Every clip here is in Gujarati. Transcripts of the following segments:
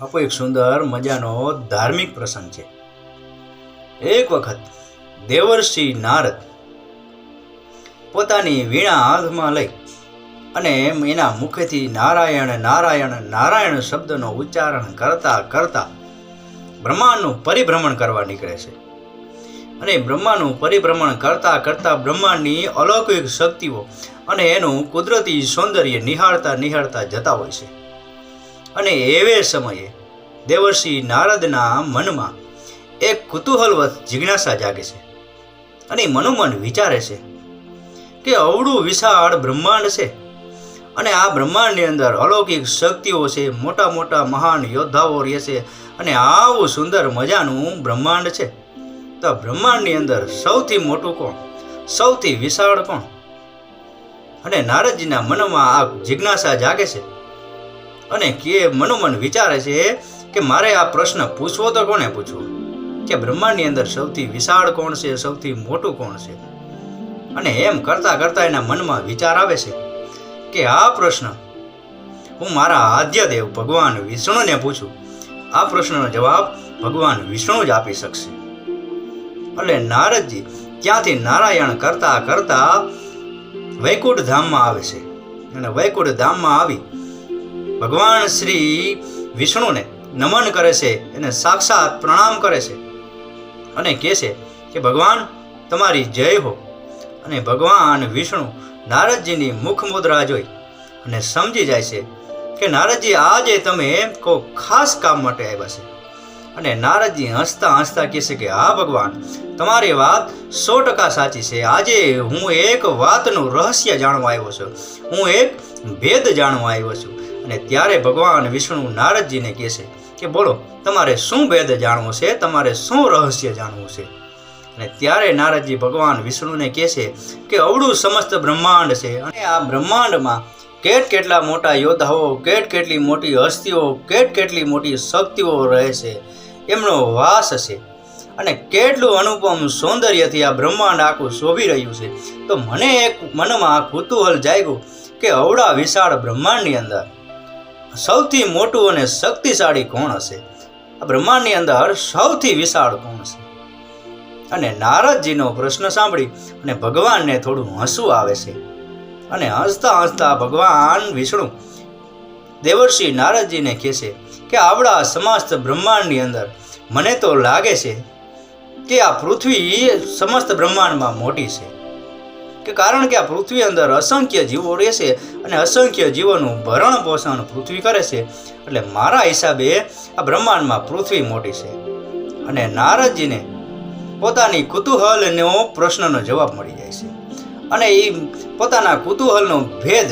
આપો એક સુંદર મજાનો ધાર્મિક પ્રસંગ છે। એક વખત દેવર્ષિ નારદ પોતાની વીણા હાથમાં લઈ અને એના મુખેથી નારાયણ નારાયણ નારાયણ શબ્દનો ઉચ્ચારણ કરતા કરતા બ્રહ્માંડનું પરિભ્રમણ કરવા નીકળે છે। અને બ્રહ્માંડનું પરિભ્રમણ કરતા કરતા બ્રહ્માંડની અલૌકિક શક્તિઓ અને એનું કુદરતી સૌંદર્ય નિહાળતા નિહાળતા જતા હોય છે। અને એવે સમયે દેવર્ષિ નારદના મનમાં એક કુતૂહલવત જિજ્ઞાસા જાગે છે અને મનોમન વિચારે છે કે અવળું વિશાળ બ્રહ્માંડ છે અને આ બ્રહ્માંડની અંદર અલૌકિક શક્તિઓ છે, મોટા મોટા મહાન યોદ્ધાઓ રહે છે અને આવું સુંદર મજાનું બ્રહ્માંડ છે। તો બ્રહ્માંડની અંદર સૌથી મોટું કોણ, સૌથી વિશાળ કોણ? અને નારદજીના મનમાં આ જિજ્ઞાસા જાગે છે અને કે મનોમન વિચારે છે કે મારે આ પ્રશ્ન પૂછવો તો કોને પૂછવો કે બ્રહ્માંડની અંદર સૌથી વિશાળ કોણ છે, સૌથી મોટું કોણ છે? અને એમ કરતા કરતા એના મનમાં વિચાર આવે છે કે આ પ્રશ્ન હું મારા આદ્યદેવ ભગવાન વિષ્ણુને પૂછું, આ પ્રશ્નનો જવાબ ભગવાન વિષ્ણુ જ આપી શકશે। એટલે નારદજી ત્યાંથી નારાયણ કરતા કરતા વૈકુંઠ ધામમાં આવે છે અને વૈકુંઠ ધામમાં આવી ભગવાન શ્રી વિષ્ણુને નમન કરે છે, એને સાક્ષાત પ્રણામ કરે છે અને કહે છે કે ભગવાન તમારી જય હો। અને ભગવાન વિષ્ણુ નારદજીની મુખ મુદ્રા જોઈ અને સમજી જાય છે કે નારદજી આજે તમે કોઈ ખાસ કામ માટે આવ્યા છે। અને નારદજી હસતા હસતા કહે છે કે હા ભગવાન, તમારી વાત 100% સાચી છે। આજે હું એક વાતનું રહસ્ય જાણવા આવ્યો છું, હું એક ભેદ જાણવા આવ્યો છું। અને ત્યારે ભગવાન વિષ્ણુ નારદજીને કહે છે કે બોલો, તમારે શું ભેદ જાણવો છે, તમારે શું રહસ્ય જાણવું છે? અને ત્યારે નારદજી ભગવાન વિષ્ણુને કહે છે કે અવળું સમસ્ત બ્રહ્માંડ છે અને આ બ્રહ્માંડમાં કેટલા મોટા યોદ્ધાઓ, કેટલી મોટી હસ્તીઓ, કેટલી મોટી શક્તિઓ રહે છે, એમનો વાસ છે અને કેટલું અનુપમ સૌંદર્યથી આ બ્રહ્માંડ આખું શોભી રહ્યું છે। તો મને એક મનમાં કુતૂહલ જાગ્યું કે અવળા વિશાળ બ્રહ્માંડની અંદર સૌથી મોટું અને શક્તિશાળી કોણ હશે? આ બ્રહ્માંડની અંદર સૌથી વિશાળ કોણ છે? અને નારદજીનો પ્રશ્ન સાંભળી અને ભગવાનને થોડું હસવું આવે છે અને હસતા હસતા ભગવાન વિષ્ણુ દેવર્ષિ નારદજીને કહે છે કે આવડા સમસ્ત બ્રહ્માંડની અંદર મને તો લાગે છે કે આ પૃથ્વી સમસ્ત બ્રહ્માંડમાં મોટી છે, કે કારણ કે આ પૃથ્વી અંદર અસંખ્ય જીવો રહેશે અને અસંખ્ય જીવોનું ભરણ પોષણ પૃથ્વી કરે છે। એટલે મારા હિસાબે આ બ્રહ્માંડમાં પૃથ્વી મોટી છે। અને નારદજીને પોતાની કુતૂહલનો પ્રશ્નનો જવાબ મળી જાય છે અને એ પોતાના કુતૂહલનો ભેદ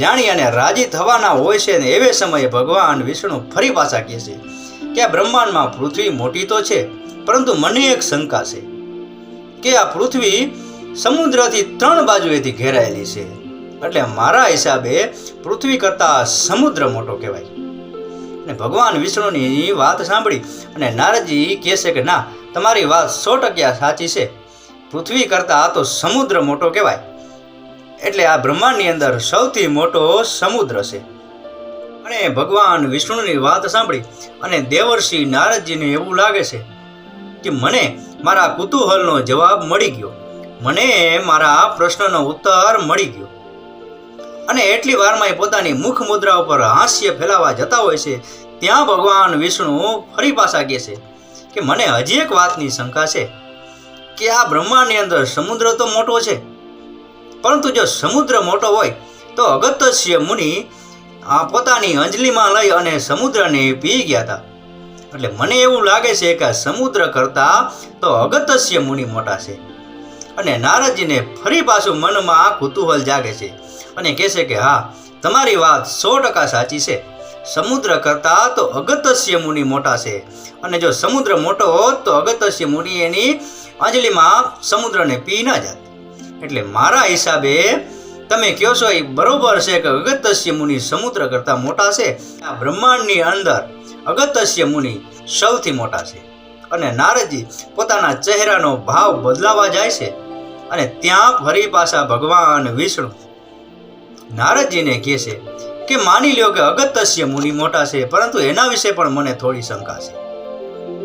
જાણી અને રાજી થવાના હોય છે। ને એવે સમયે ભગવાન વિષ્ણુ ફરી પાછા કહે છે કે આ બ્રહ્માંડમાં પૃથ્વી મોટી તો છે, પરંતુ મને એક શંકા છે કે આ પૃથ્વી સમુદ્રથી 3 બાજુએથી ઘેરાયેલી છે, એટલે મારા હિસાબે પૃથ્વી કરતાં સમુદ્ર મોટો કહેવાય। અને ભગવાન વિષ્ણુની વાત સાંભળી અને નારદજી કહે છે કે ના, તમારી વાત 100% સાચી છે, પૃથ્વી કરતાં આ તો સમુદ્ર મોટો કહેવાય। એટલે આ બ્રહ્માંડની અંદર સૌથી મોટો સમુદ્ર છે। અને ભગવાન વિષ્ણુની વાત સાંભળી અને દેવર્ષિ નારદજીને એવું લાગે છે કે મને મારા કુતૂહલનો જવાબ મળી ગયો, મને મારા પ્રશ્નનો ઉત્તર મળી ગયો। અને એટલી વારમાં એ પોતાની મુખ મુદ્રા ઉપર હાસ્ય ફેલાવા જતા હોય છે, ત્યાં ભગવાન વિષ્ણુ ફરી પાછા કહે છે કે મને હજી એક વાતની શંકા છે કે આ બ્રહ્માંડની અંદર સમુદ્ર તો મોટો છે, પરંતુ જો સમુદ્ર મોટો હોય તો અગત્યસ્ય મુનિ પોતાની અંજલિમાં લઈ અને સમુદ્રને પી ગયા હતા। એટલે મને એવું લાગે છે કે સમુદ્ર કરતાં તો અગત્યસ્ય મુનિ મોટા છે। અને નારદજીને ફરી પાછું મનમાં કુતૂહલ જાગે છે અને કહે છે કે હા, તમારી વાત 100% સાચી છે, સમુદ્ર કરતાં તો અગત્યસ્ય મુનિ મોટા છે। અને જો સમુદ્ર મોટો હોત તો અગત્યસ્ય મુનિ એની અંજલિમાં સમુદ્રને પી ન જાત। એટલે મારા હિસાબે તમે કહો છો એ બરોબર છે કે અગત્યસ્ય મુનિ સમુદ્ર કરતાં મોટા છે। આ બ્રહ્માંડની અંદર અગત્યસ્ય મુનિ સૌથી મોટા છે। અને નારદજી પોતાના ચહેરાનો ભાવ બદલાવા જાય છે અને ત્યાં ફરી પાછા ભગવાન વિષ્ણુ નારદજીને કહે છે કે માની લ્યો કે અગત્યસ્ય મુનિ મોટા છે, પરંતુ એના વિશે પણ મને થોડી શંકા છે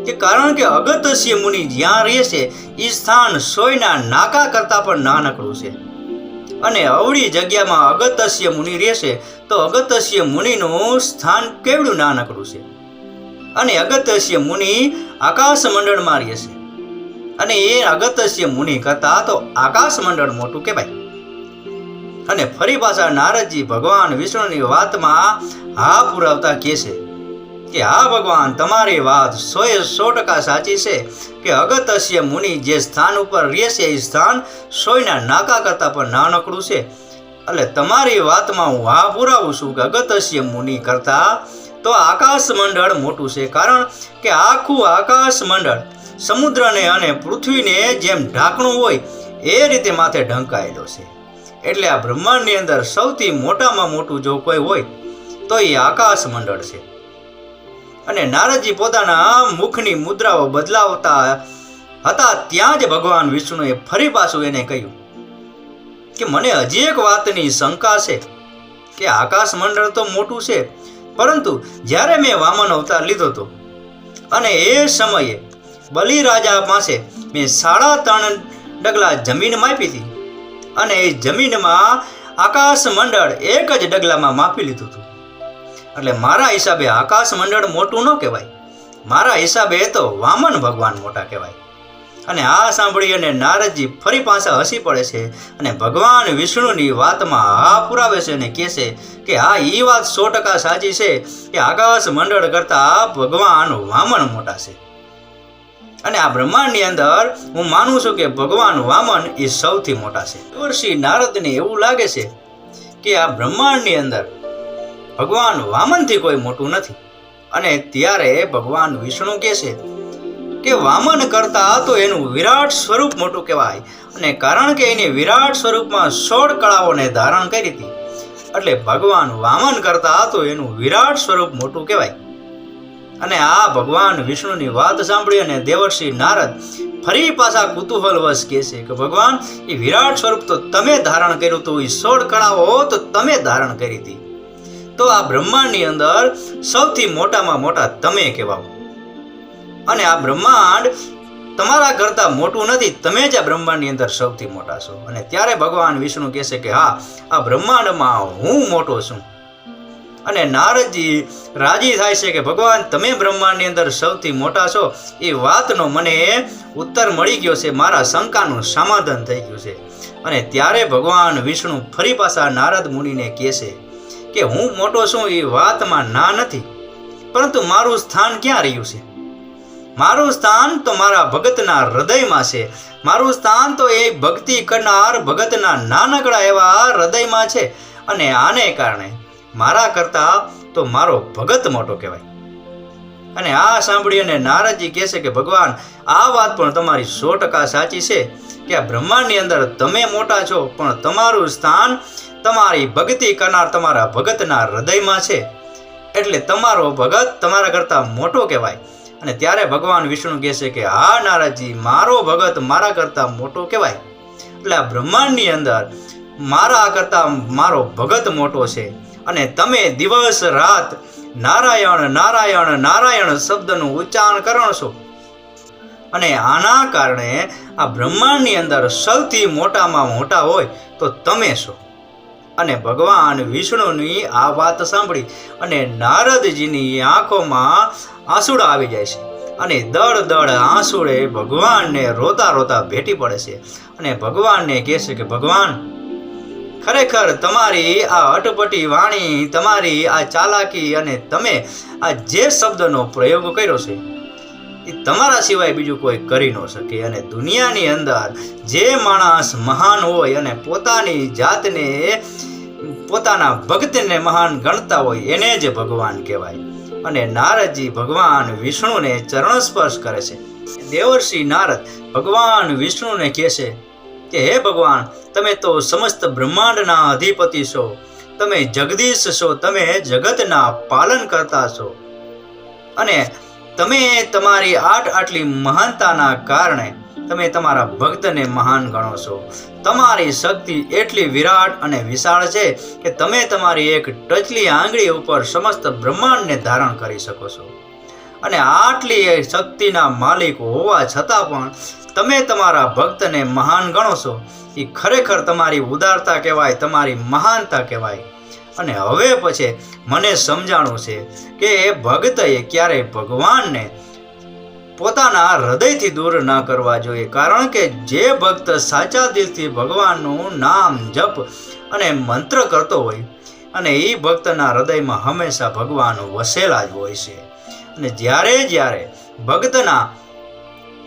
કે કારણ કે અગત્યસ્ય મુનિ જ્યાં રહે છે એ સ્થાન સોયના નાકા કરતાં પણ નાનકડું છે, અને અવળી જગ્યામાં અગત્યસ્ય મુનિ રહેશે તો અગત્યસ્ય મુનિનું સ્થાન કેવડું નાનકડું છે, અને અગત્યસ્ય મુનિ આકાશ મંડળમાં રહેશે, અને એ અગત્યસ્ય મુનિ કરતા તો આકાશ મંડળ મોટું કહેવાય. અને ફરી પાછા નારદજી ભગવાન વિષ્ણુની વાતમાં હા પુરાવતા કહે છે કે હા ભગવાન, તમારી વાત 100% સાચી છે કે અગત્યસ્ય મુનિ જે સ્થાન ઉપર રહેશે એ સ્થાન સોયના નાકા કરતાં પણ નાનકડું છે. એટલે તમારી વાતમાં હું હા પુરાવું છું કે અગત્યસ્ય મુનિ કરતા તો આકાશ મંડળ મોટું છે, કારણ કે આખું આકાશ મંડળ સમુદ્રને અને પૃથ્વીને જેમ ઢાંકણું હોય એ રીતે માથે ઢંકાયેલો છે. એટલે આ બ્રહ્માંડની અંદર સૌથી મોટામાં મોટું જો કોઈ હોય તો એ આકાશ મંડળ છે. અને નારદજી પોતાના મુખની મુદ્રાઓ બદલાવતા હતા ત્યાં જ ભગવાન વિષ્ણુએ ફરી પાછું એને કહ્યું કે મને હજી એક વાતની શંકા છે કે આકાશ મંડળ તો મોટું છે, પરંતુ જ્યારે મેં વામન અવતાર લીધો હતો અને એ સમયે બલિરાજા પાસે મેં 3.5 ડગલા જમીન માપી હતી, અને એ જમીનમાં આકાશ મંડળ એક જ ડગલામાં માપી લીધું હતું. એટલે મારા હિસાબે આકાશ મંડળ મોટું ન કહેવાય, મારા હિસાબે તો વામન ભગવાન મોટા કહેવાય. અને આ સાંભળી અને નારદજી ફરી પાછા હસી પડે છે અને ભગવાન વિષ્ણુની વાતમાં હા પુરાવે છે અને કહે છે કે હા, એ વાત 100% સાચી છે કે આકાશ મંડળ કરતાં ભગવાન વામન મોટા છે. અને આ બ્રહ્માંડની અંદર હું માનું છું કે ભગવાન વામન એ સૌથી મોટા છે. દેવર્ષિ નારદને એવું લાગે છે કે આ બ્રહ્માંડની અંદર ભગવાન વામનથી કોઈ મોટું નથી, અને ત્યારે ભગવાન વિષ્ણુ કહે છે કે વામન કરતા તો એનું વિરાટ સ્વરૂપ મોટું કહેવાય, અને કારણ કે એને વિરાટ સ્વરૂપમાં 16 કળાઓને ધારણ કરી હતી, એટલે ભગવાન વામન કરતા તો એનું વિરાટ સ્વરૂપ મોટું કહેવાય. અને આ ભગવાન વિષ્ણુની વાત સાંભળી અને દેવર્ષિ નારદ ફરી પાછા કુતૂહલવશ કહે છે કે ભગવાન, એ વિરાટ સ્વરૂપ તો તમે ધારણ કર્યું હતું, એ 16 કળાઓ તો તમે ધારણ કરી હતી, તો આ બ્રહ્માંડની અંદર સૌથી મોટામાં મોટા તમે કહેવાઓ. અને આ બ્રહ્માંડ તમારા કરતાં મોટું નથી, તમે જ આ બ્રહ્માંડની અંદર સૌથી મોટા છો. અને ત્યારે ભગવાન વિષ્ણુ કહે છે કે હા, આ બ્રહ્માંડમાં હું મોટો છું. અને નારદજી રાજી થાય છે કે ભગવાન, તમે બ્રહ્માંડની અંદર સૌથી મોટા છો, એ વાતનો મને ઉત્તર મળી ગયો છે, મારા શંકાનું સમાધાન થઈ ગયું છે. અને ત્યારે ભગવાન વિષ્ણુ ફરી પાછા નારદ મુનિને કહે છે કે હું મોટો છું એ વાતમાં ના નથી, પરંતુ મારું સ્થાન ક્યાં રહ્યું છે? મારું સ્થાન તો મારા ભગતના હૃદયમાં છે. મારું સ્થાન તો એ ભક્તિ કરનાર ભગતના નાનકડા એવા હૃદયમાં છે, અને આને કારણે મારા કરતા તો મારો ભગત મોટો કહેવાય. અને આ સાંભળી અને નારદજી કહે છે કે ભગવાન, આ વાત પણ તમારી 100% સાચી છે કે આ બ્રહ્માંડની અંદર તમે મોટા છો, પણ તમારું સ્થાન તમારી ભક્તિ કરનાર તમારા ભગતના હૃદયમાં છે, એટલે તમારો ભગત તમારા કરતાં મોટો કહેવાય. અને ત્યારે ભગવાન વિષ્ણુ કહે છે કે હા નારદજી, મારો ભગત મારા કરતાં મોટો કહેવાય. એટલે આ બ્રહ્માંડની અંદર મારા કરતાં મારો ભગત મોટો છે, અને તમે દિવસ રાત નારાયણ નારાયણ નારાયણ શબ્દનું ઉચ્ચારણ કરો છો, અને આના કારણે આ બ્રહ્માંડની અંદર સૌથી મોટામાં મોટા હોય તો તમે છો. અને ભગવાન વિષ્ણુની આ વાત સાંભળી અને નારદજીની આંખોમાં આંસુડા આવી જાય છે, અને દળ દળ આંસુડે ભગવાનને રોતા રોતા ભેટી પડે છે, અને ભગવાનને કહે છે કે ભગવાન, ખરેખર તમારી આ અટપટી વાણી, તમારી આ ચાલાકી, અને તમે આ જે શબ્દનો પ્રયોગ કર્યો છે એ તમારા સિવાય બીજું કોઈ કરી ન શકે. અને દુનિયાની અંદર જે માણસ મહાન હોય અને પોતાની જાતને, પોતાના ભક્તને મહાન ગણતા હોય, એને જ ભગવાન કહેવાય. અને નારદજી ભગવાન વિષ્ણુને ચરણ સ્પર્શ કરે છે. દેવર્ષિ નારદ ભગવાન વિષ્ણુને કહે છે કે હે ભગવાન, તમે તો સમસ્ત બ્રહ્માંડના અધિપતિ છો, તમે જગદીશ છો, તમે જગતના પાલન કરતા છો, અને તમે તમારી આટલી મહાનતાના કારણે તમે તમારા ભક્તને મહાન ગણો છો. તમારી શક્તિ એટલી વિરાટ અને વિશાળ છે કે તમે તમારી એક ટચલી આંગળી ઉપર સમસ્ત બ્રહ્માંડને ધારણ કરી શકો છો. અને આટલી શક્તિના માલિક હોવા છતાં પણ તમે તમારા ભક્તને મહાન ગણો છો. એ ખરેખર તમારી ઉદારતા કહેવાય, તમારી મહાનતા કહેવાય. અને હવે પછી મને સમજાણું છે કે એ ભક્તએ ક્યારેય ભગવાનને પોતાના હૃદયથી દૂર ન કરવા જોઈએ. કારણ કે જે ભક્ત સાચા દિલથી ભગવાનનું નામ જપ અને મંત્ર કરતો હોય અને એ ભક્તના હૃદયમાં હંમેશા ભગવાન વસેલા જ હોય છે. અને જ્યારે ભક્તના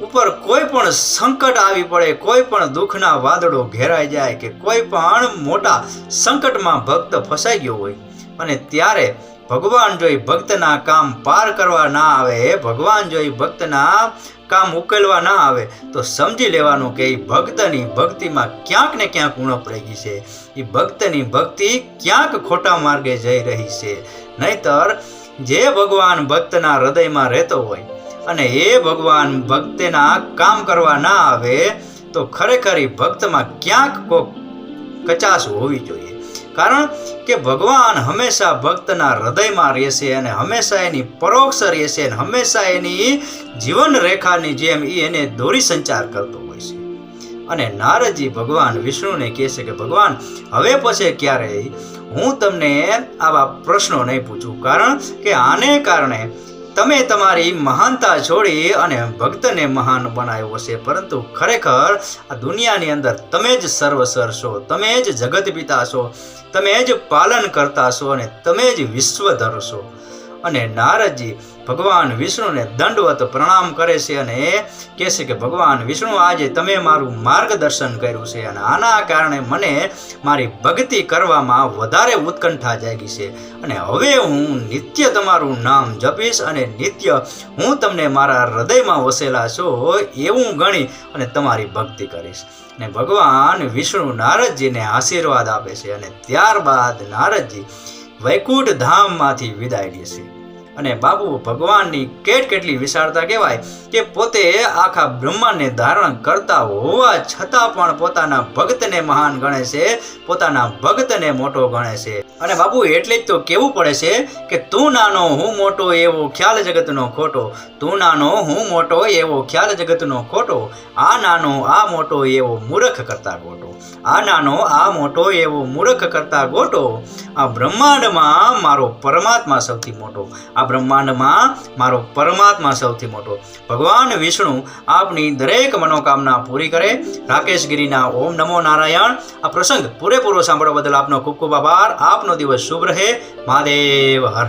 ઉપર કોઈ પણ સંકટ આવી પડે, કોઈ પણ દુઃખના વાદળો ઘેરાઈ જાય કે કોઈ પણ મોટા સંકટમાં ભક્ત ફસાઈ ગયો હોય અને ત્યારે ભગવાન જોઈ ભક્તના કામ પાર કરવા ના આવે, ભગવાન જોઈ ભક્તના કામ ઉકેલવા ના આવે તો સમજી લેવાનું કે એ ભક્તની ભક્તિમાં ક્યાંક ને ક્યાંક ઉણપ રહી ગઈ છે. એ ભક્તની ભક્તિ ક્યાંક ખોટા માર્ગે જઈ રહી છે. નહીતર જે ભગવાન ભક્તના હૃદયમાં રહેતો હોય અને એ ભગવાન ભક્તના કામ કરવા ના આવે તો ખરેખર એ ભક્તમાં ક્યાંક કોક કચાશ હોવી જોઈએ. કારણ કે ભગવાન હંમેશા ભક્તના હૃદયમાં રહેશે અને હંમેશા એની પરોક્ષ રહેશે અને હંમેશા એની જીવન રેખાની જેમ એ એને દોરી સંચાર કરતો હોય છે. અને નારદજી ભગવાન વિષ્ણુને કહે છે કે ભગવાન હવે પછી ક્યારેય હું તમને આવા પ્રશ્નો નહીં પૂછું, કારણ કે આને કારણે તમે તમારી મહાનતા છોડી અને ભક્તને મહાન બનાવ્યો છે. પરંતુ ખરેખર આ દુનિયાની અંદર તમે જ સર્વસર છો, તમે જ જગત પિતા છો, તમે જ પાલન કરતા છો અને તમે જ વિશ્વધર છો. અને નારદજી ભગવાન વિષ્ણુને દંડવત પ્રણામ કરે છે અને કહે છે કે ભગવાન વિષ્ણુ આજે તમે મારું માર્ગદર્શન કર્યું છે અને આના કારણે મને મારી ભક્તિ કરવામાં વધારે ઉત્કંઠા જાગી છે. અને હવે હું નિત્ય તમારું નામ જપીશ અને નિત્ય હું તમને મારા હૃદયમાં વસેલા છો એવું ગણી અને તમારી ભક્તિ કરીશ. અને ભગવાન વિષ્ણુ નારદજીને આશીર્વાદ આપે છે અને ત્યારબાદ નારદજી વૈકુંઠ ધામમાંથી વિદાય લે છે. અને બાપુ ભગવાનની કેટલી વિશાળતા કહેવાય કે પોતે આખા બ્રહ્માંડને ધારણ કરતા હોવા છતાં પણ પોતાના ભક્તને મહાન ગણે છે, પોતાના ભક્તને મોટો ગણે છે. અને બાપુ એટલે જ તો કેવું પડે છે કે તું નાનો હું મોટો એવો ખ્યાલ જગતનો ખોટો, તું નાનો હું મોટો એવો ખ્યાલ જગતનો ખોટો, આ નાનો આ મોટો એવો મૂર્ખ કરતા ગોટો, આ નાનો આ મોટો એવો મૂર્ખ કરતા ગોટો, આ બ્રહ્માંડમાં મારો પરમાત્મા સૌથી મોટો, આ બ્રહ્માંડમાં મારો પરમાત્મા સૌથી મોટો. ભગવાન વિષ્ણુ આપની દરેક મનોકામના પૂરી કરે. રાકેશ ગિરીના ઓમ નમો નારાયણ. આ પ્રસંગ પૂરેપૂરો સાંભળવા બદલ આપનો ખૂબ ખૂબ આભાર. આપનો દિવસ શુભ રહે. મહાદેવ હર.